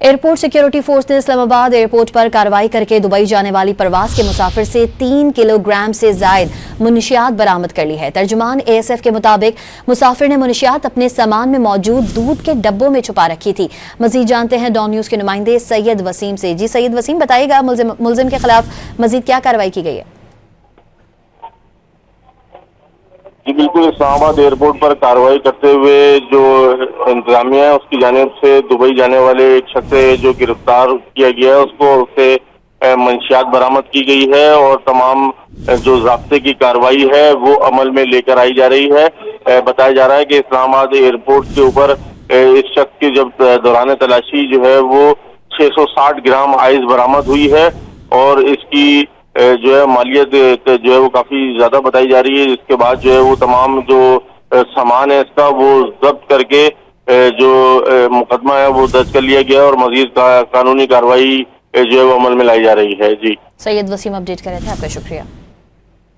Airport security force ने Islamabad airport पर कार्रवाई करके दुबई जाने वाली परवास के मुसाफिर से 3 किलोग्राम से जायद मुनशियात बरामद कर ली है। तर्जुमान एएसएफ के मुताबिक मुसाफिर ने मुनशियात अपने सामान में मौजूद दूध के डब्बों में छुपा रखी थी। मजीद जानते हैं डॉन न्यूज के नुमाइंदे सैयद वसीम से। जी सैयद वसीम, बताइएगा मुलजिम के खिलाफ मजीद क्या कार्रवाई की गई है? जी बिल्कुल, इस्लामाबाद एयरपोर्ट पर कार्रवाई करते हुए जो इंतजामिया है उसकी जानिब से दुबई जाने वाले एक शख्स जो गिरफ्तार किया गया है उसको उससे मंशियात बरामद की गई है और तमाम जो ज़ाब्ते की कार्रवाई है वो अमल में लेकर आई जा रही है। बताया जा रहा है कि इस्लामाबाद एयरपोर्ट के ऊपर इस शख्स की जब दौरान तलाशी जो है वो 660 ग्राम आइस बरामद हुई है और इसकी जो है मालियत जो है वो काफी ज्यादा बताई जा रही है। इसके बाद जो है वो तमाम जो सामान है इसका वो जब्त करके जो मुकदमा है वो दर्ज कर लिया गया और मजीद कानूनी कार्रवाई जो है वो अमल में लाई जा रही है। जी सैयद वसीम अपडेट कर रहे थे, आपका शुक्रिया।